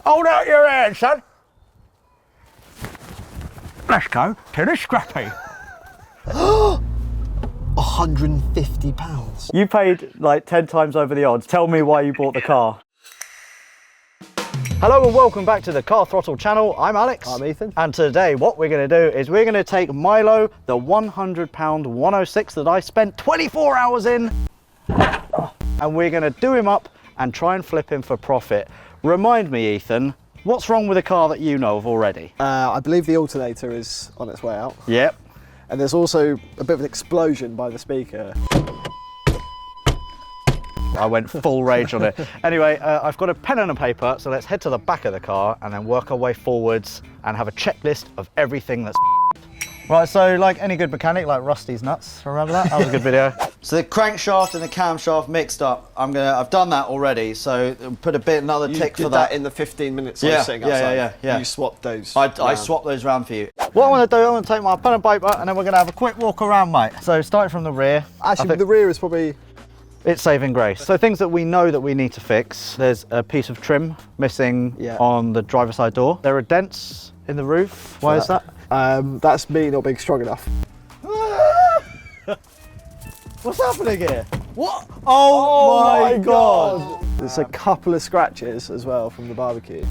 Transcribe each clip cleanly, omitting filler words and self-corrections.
Hold out your hand, son. Let's go to the Scrappy. £150. You paid like 10 times over the odds. Tell me why you bought the car. Hello and welcome back to the Car Throttle channel. I'm Alex. I'm Ethan. And today what we're going to do is we're going to take Milo, the £100 106 that I spent 24 hours in, and we're going to do him up and try and flip him for profit. Remind me, Ethan, what's wrong with a car that you know of already? I believe the alternator is on its way out. Yep. And there's also a bit of an explosion by the speaker. I went full rage on it. Anyway, I've got a pen and a paper, so let's head to the back of the car and then work our way forwards and have a checklist of everything that's right. So like any good mechanic, like Rusty's nuts, remember that? That was a good video. So the crankshaft and the camshaft mixed up. I've done that already, so put another tick for that. In the 15 minutes I was sitting outside. Yeah. You swapped those. I swapped those round for you. What I'm going to do, I'm going to take my pen and paper and then we're going to have a quick walk around, mate. So starting from the rear. Actually, the rear is probably... It's saving grace. So things that we know that we need to fix. There's a piece of trim missing on the driver's side door. There are dents in the roof. Why is that? That's me not being strong enough. What's happening here? What? Oh my God. There's a couple of scratches as well from the barbecue.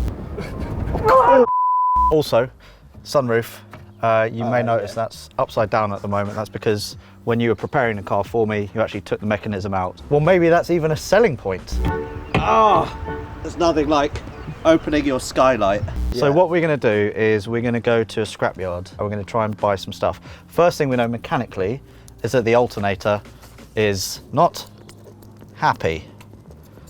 Also, sunroof. You may notice that's upside down at the moment. That's because when you were preparing the car for me, you actually took the mechanism out. Well, maybe that's even a selling point. There's nothing like opening your skylight. Yeah. So what we're going to do is we're going to go to a scrapyard and we're going to try and buy some stuff. First thing we know mechanically is that the alternator is not happy.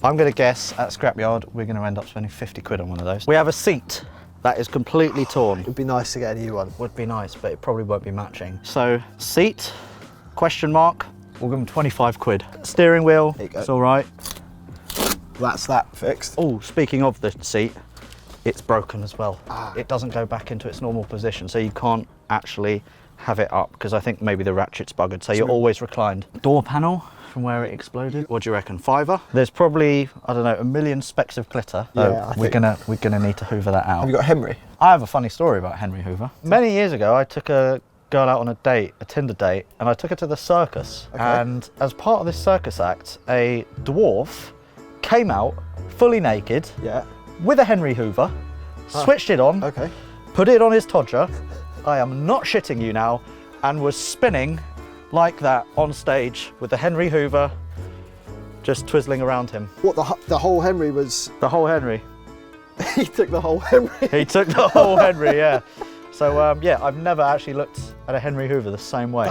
I'm going to guess at scrapyard we're going to end up spending 50 quid on one of those. We have a seat that is completely torn. It'd be nice to get a new one. Would be nice, but it probably won't be matching. So seat, question mark, we'll give them 25 quid. Steering wheel, it's all right. That's that fixed. Oh, speaking of the seat, it's broken as well. It doesn't go back into its normal position, so you can't actually have it up because I think maybe the ratchet's buggered, so you're always reclined. Door panel from where it exploded. What do you reckon? $5? There's probably, I don't know, a million specks of glitter. Yeah, we're gonna need to hoover that out. Have you got Henry? I have a funny story about Henry Hoover. Many years ago, I took a girl out on a date, a Tinder date, and I took her to the circus. Okay. And as part of this circus act, a dwarf came out fully naked with a Henry Hoover, switched it on, put it on his todger, I am not shitting you now, and was spinning like that on stage with the Henry Hoover just twizzling around him. What, the whole Henry was... The whole Henry. He took the whole Henry? He took the whole Henry, yeah. So yeah, I've never actually looked at a Henry Hoover the same way.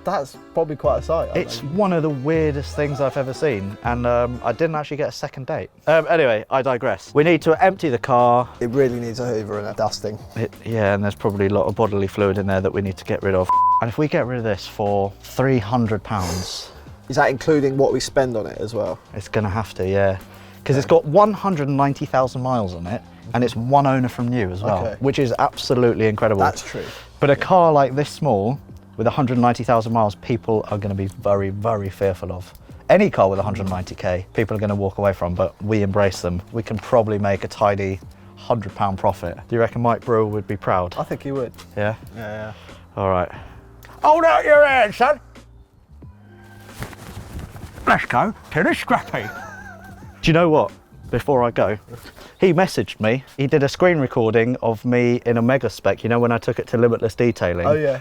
That's probably quite a sight. It's one of the weirdest things I've ever seen, and I didn't actually get a second date. Anyway, I digress. We need to empty the car. It really needs a hoover and a dusting. Yeah, and there's probably a lot of bodily fluid in there that we need to get rid of. And if we get rid of this for £300... Is that including what we spend on it as well? It's gonna have to, yeah. Because it's got 190,000 miles on it, and it's one owner from new as well, which is absolutely incredible. That's true. But a car like this small, with 190,000 miles, people are going to be very, very fearful of. Any car with 190k, people are going to walk away from, but we embrace them. We can probably make a tidy £100 profit. Do you reckon Mike Brewer would be proud? I think he would. Yeah? Yeah. All right. Hold out your hand, son. Let's go to the Scrappy. Do you know what? Before I go, he messaged me. He did a screen recording of me in a mega spec, you know, when I took it to Limitless Detailing. Oh, yeah.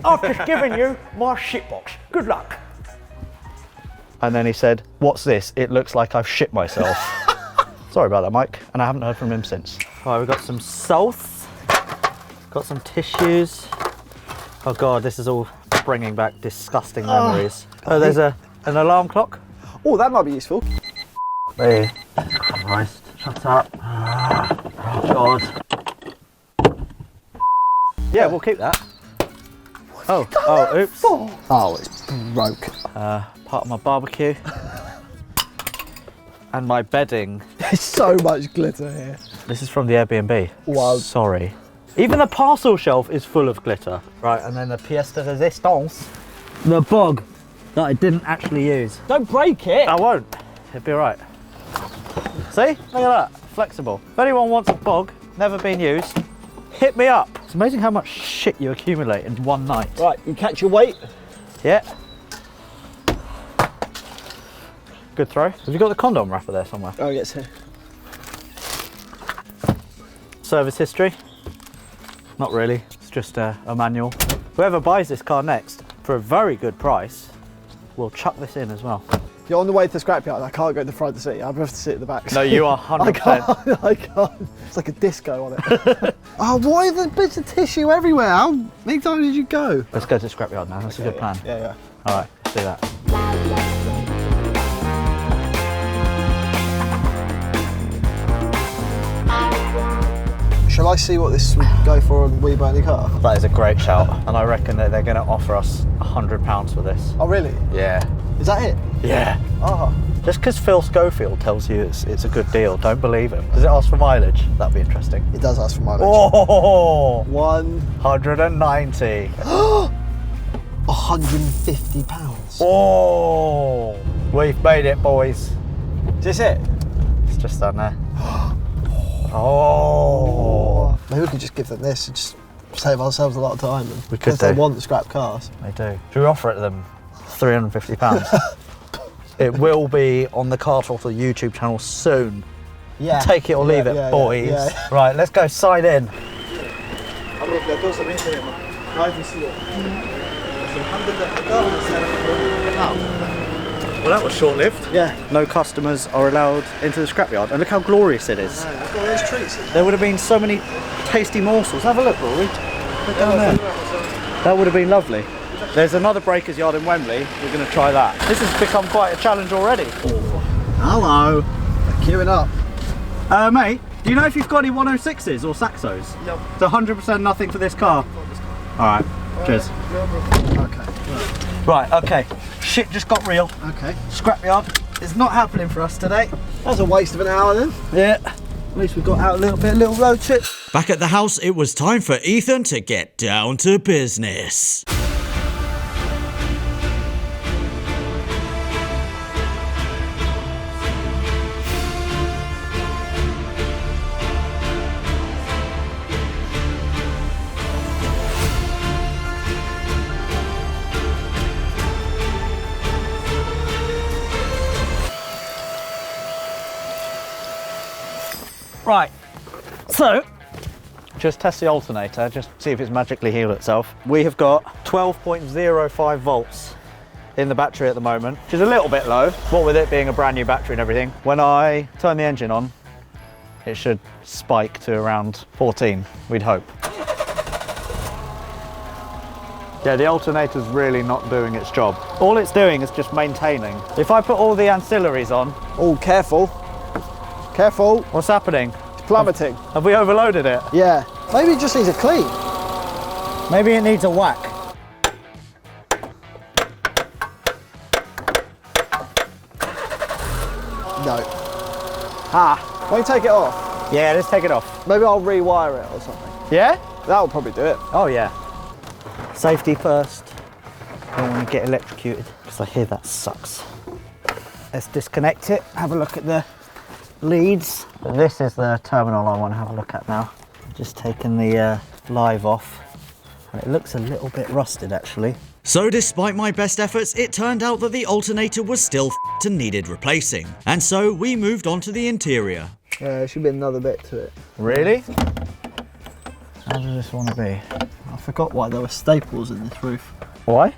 I've just given you my shitbox. Good luck. And then he said, what's this? It looks like I've shit myself. Sorry about that, Mike. And I haven't heard from him since. All right, we've got some salts, got some tissues. Oh God, this is all bringing back disgusting memories. Oh, there's an alarm clock. Oh, that might be useful. Hey, Christ, shut up. Oh God. Yeah, we'll keep that. Oh, oops. Oh, it's broke. Part of my barbecue. And my bedding. There's so much glitter here. This is from the Airbnb. Wow. Sorry. Even the parcel shelf is full of glitter. Right, and then the pièce de résistance. The bog that I didn't actually use. Don't break it. I won't. It'll be all right. See? Look at that. flexible. If anyone wants a bog, never been used, hit me up. It's amazing how much shit you accumulate in one night. Right, you catch your weight. Yeah. Good throw. Have you got the condom wrapper there somewhere? Oh, yes, here. Service history? Not really, it's just a manual. Whoever buys this car next, for a very good price, will chuck this in as well. You're on the way to the scrapyard. I can't go in the front seat. I have to sit at the back. No, you are 100%. I can't. It's like a disco on it. Oh, why are there bits of tissue everywhere? How many times did you go? Let's go to the scrapyard now, that's a good plan. Yeah. All right, let's do that. Shall I see what this would go for on We Buy Any Car? That is a great shout, and I reckon that they're going to offer us £100 for this. Oh, really? Yeah. Is that it? Yeah. Oh. Just because Phil Schofield tells you it's a good deal, don't believe him. Does it ask for mileage? That'd be interesting. It does ask for mileage. Oh! 190. 190. £150. Oh! We've made it, boys. Is this it? It's just down there. Oh! Maybe we could just give them this and just save ourselves a lot of time. We could if they do. want the scrap cars. They do. Should we offer it to them? £350. It will be on the Car Throttle YouTube channel soon. Yeah. Take it or leave it, boys. Yeah. Right, let's go sign in. Well, that was short-lived. Yeah. No customers are allowed into the scrapyard, and look how glorious it is. Look all those treats. There would have been so many tasty morsels. Have a look, Rory. Look down there. That would have been lovely. There's another breakers yard in Wembley. We're going to try that. This has become quite a challenge already. Hello. They're queuing up. Mate, do you know if you've got any 106s or Saxos? No. It's 100% nothing for this car. All right. Cheers. Okay. Right. Okay. Shit just got real. Okay. Scrapyard is not happening for us today. That's a waste of an hour then. Yeah. At least we got out a little road trip. Back at the house, it was time for Ethan to get down to business. Right, so just test the alternator, just see if it's magically healed itself. We have got 12.05 volts in the battery at the moment, which is a little bit low, what with it being a brand new battery and everything. When I turn the engine on, it should spike to around 14, we'd hope. Yeah, the alternator's really not doing its job. All it's doing is just maintaining. If I put all the ancillaries on... Oh, careful. Careful. What's happening? It's plummeting. Have we overloaded it? Yeah. Maybe it just needs a clean. Maybe it needs a whack. No. Ah. Why don't you take it off? Yeah, let's take it off. Maybe I'll rewire it or something. Yeah? That'll probably do it. Oh yeah. Safety first. Don't want to get electrocuted because I hear that sucks. Let's disconnect it. Have a look at the leads. This is the terminal I want to have a look at now. Just taking the live off. And it looks a little bit rusted actually. So despite my best efforts, it turned out that the alternator was still f***ed and needed replacing. And so we moved on to the interior. Yeah, there should be another bit to it. Really? How does this want to be? I forgot why there were staples in this roof. Why?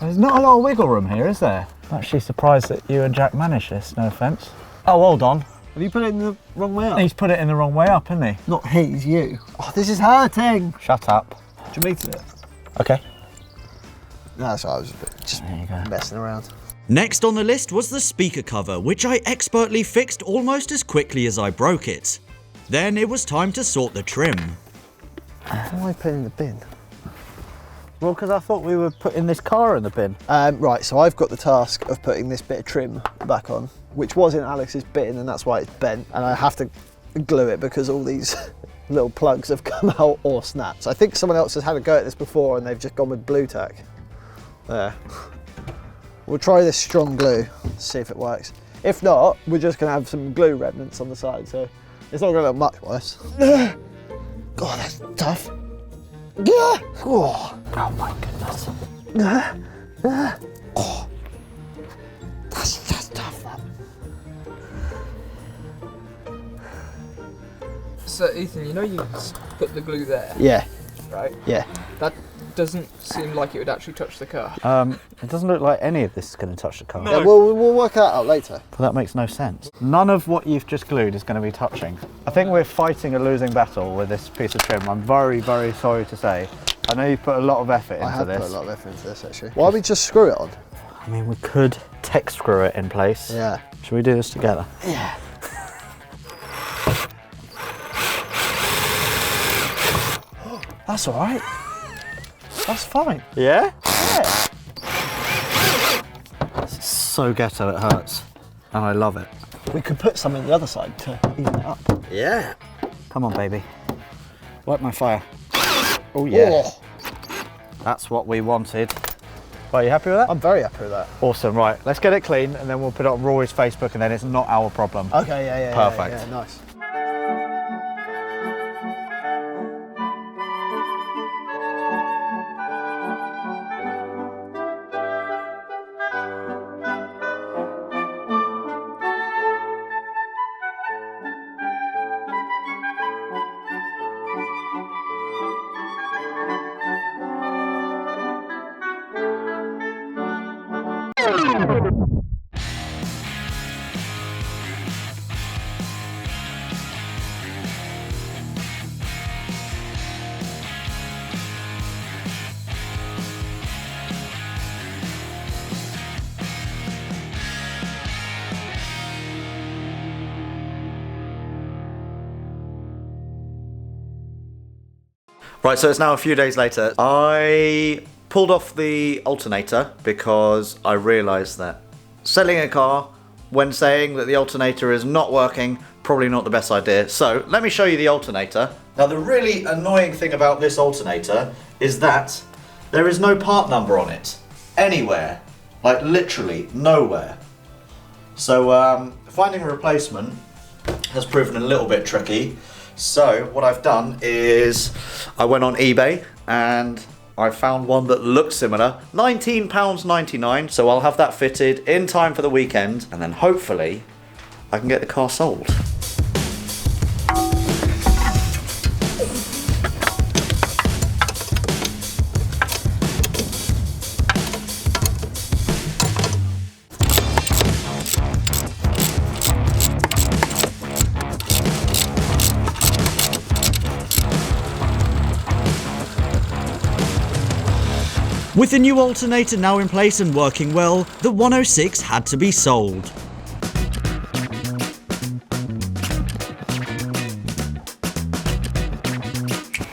There's not a lot of wiggle room here, is there? I'm actually surprised that you and Jack managed this, no offence. Oh, hold on. Have you put it in the wrong way up? He's put it in the wrong way up, hasn't he? Not he's you. Oh, this is hurting. Shut up. Do you meet it? Okay. No, that's right, I was just There you go. messing around. Next on the list was the speaker cover, which I expertly fixed almost as quickly as I broke it. Then it was time to sort the trim. Why am I putting in the bin? Well, because I thought we were putting this car in the bin. Right, so I've got the task of putting this bit of trim back on, which was in Alex's bin, and that's why it's bent. And I have to glue it because all these little plugs have come out or snapped. So I think someone else has had a go at this before and they've just gone with blue tack. There. We'll try this strong glue, see if it works. If not, we're just going to have some glue remnants on the side, so it's not going to look much worse. God, that's tough. Oh my goodness. Oh, that's tough, that. So Ethan, you know you put the glue there, Yeah, right? yeah. That doesn't seem like it would actually touch the car. It doesn't look like any of this is going to touch the car. Yeah, we'll work that out later. But that makes no sense. None of what you've just glued is going to be touching. I think we're fighting a losing battle with this piece of trim. I'm very, very sorry to say. I know you've put a lot of effort into this. I have put a lot of effort into this, actually. Why don't we just screw it on? I mean, we could tech screw it in place. Yeah. Should we do this together? Yeah. That's all right. That's fine. Yeah? Yeah. This is so ghetto, it hurts. And I love it. We could put some on the other side to even it up. Yeah. Come on, baby. Light my fire. Oh, yeah. Oh. That's what we wanted. Right, you happy with that? I'm very happy with that. Awesome, right. Let's get it clean and then we'll put it on Rory's Facebook and then it's not our problem. Okay, yeah. Perfect. Yeah, nice. Right, so it's now a few days later. I pulled off the alternator because I realised that selling a car when saying that the alternator is not working, probably not the best idea. So let me show you the alternator. Now the really annoying thing about this alternator is that there is no part number on it. Anywhere. Like literally nowhere. So finding a replacement has proven a little bit tricky. So what I've done is I went on eBay and I found one that looks similar, £19.99, so I'll have that fitted in time for the weekend and then hopefully I can get the car sold. With the new alternator now in place and working well, the 106 had to be sold.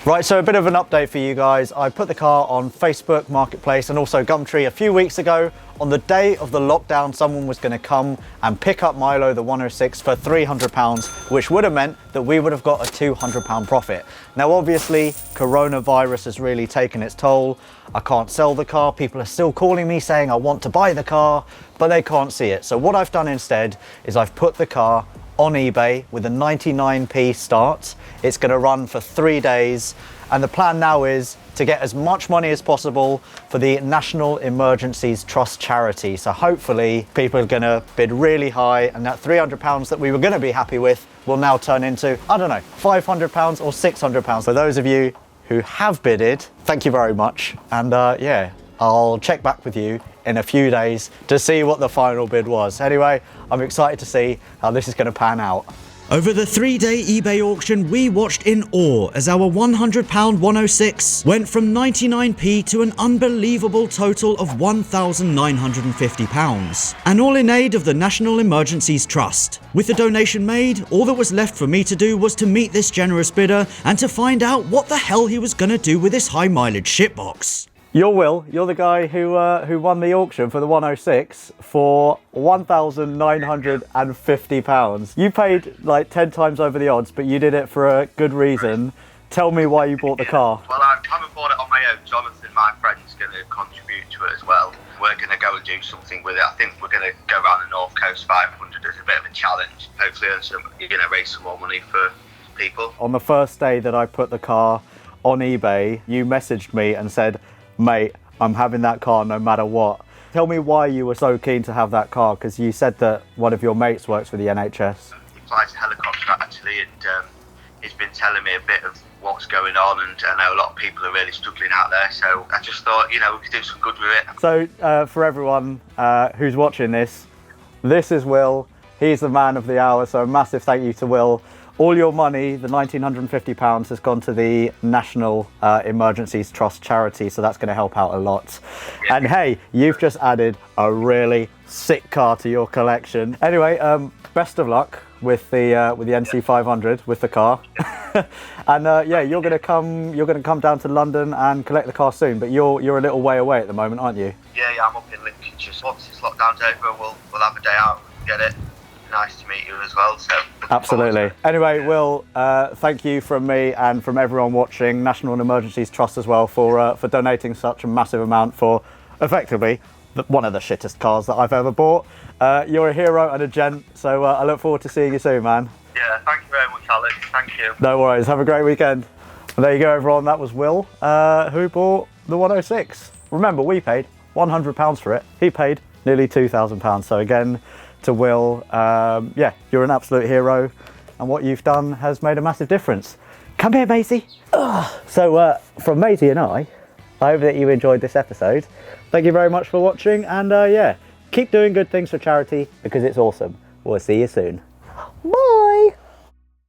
Right, so a bit of an update for you guys. I put the car on Facebook Marketplace and also Gumtree a few weeks ago. On the day of the lockdown, someone was going to come and pick up Milo, the 106, for £300, which would have meant that we would have got a £200 profit. Now, obviously, coronavirus has really taken its toll. I can't sell the car. People are still calling me saying I want to buy the car, but they can't see it. So what I've done instead is I've put the car on eBay with a 99p start. It's going to run for 3 days. And the plan now is to get as much money as possible for the National Emergencies Trust charity. So hopefully people are going to bid really high and that £300 that we were going to be happy with will now turn into, I don't know, £500 or £600. For those of you who have bidded, thank you very much. And yeah, I'll check back with you in a few days to see what the final bid was. Anyway, I'm excited to see how this is going to pan out. Over the 3-day eBay auction, we watched in awe as our £100 106 went from 99p to an unbelievable total of £1,950. And all in aid of the National Emergencies Trust. With the donation made, all that was left for me to do was to meet this generous bidder and to find out what the hell he was going to do with this high mileage shitbox. You're Will, you're the guy who won the auction for the 106 for £1,950. You paid like 10 times over the odds, but you did it for a good reason. Tell me why you bought the car. Well, I haven't bought it on my own. Jonathan, my friend, going to contribute to it as well. We're going to go and do something with it. I think we're going to go around the North Coast 500 as a bit of a challenge. Hopefully earn some, raise some more money for people. On the first day that I put the car on eBay, you messaged me and said, mate, I'm having that car no matter what. Tell me why you were so keen to have that car, because you said that one of your mates works for the NHS. He flies a helicopter actually, and he's been telling me a bit of what's going on, and I know a lot of people are really struggling out there, so I just thought, we could do some good with it. So for everyone who's watching this is Will. He's the man of the hour, so a massive thank you to Will. All your money, the £1,950, has gone to the National Emergencies Trust charity, so that's going to help out a lot. Yeah. And hey, you've just added a really sick car to your collection. Anyway, best of luck with the NC500 with the car. And yeah, you're going to come down to London and collect the car soon, but you're a little way away at the moment, aren't you? Yeah, I'm up in Lincolnshire. So once this lockdown's over, we'll have a day out and get it. Nice to meet you as well. So absolutely. Anyway, Will, thank you from me and from everyone watching, National Emergencies Trust as well, for donating such a massive amount for effectively one of the shittest cars that I've ever bought. You're a hero and a gent, so I look forward to seeing you soon, man. Yeah, thank you very much, Alex. Thank you. No worries. Have a great weekend. And there you go, everyone. That was Will, who bought the 106. Remember, we paid £100 for it. He paid nearly £2,000. So again, to Will, yeah, you're an absolute hero, and what you've done has made a massive difference. Come here, Maisie. So from Maisie and I hope that you enjoyed this episode. Thank you very much for watching, and yeah, keep doing good things for charity because it's awesome. We'll see you soon. Bye.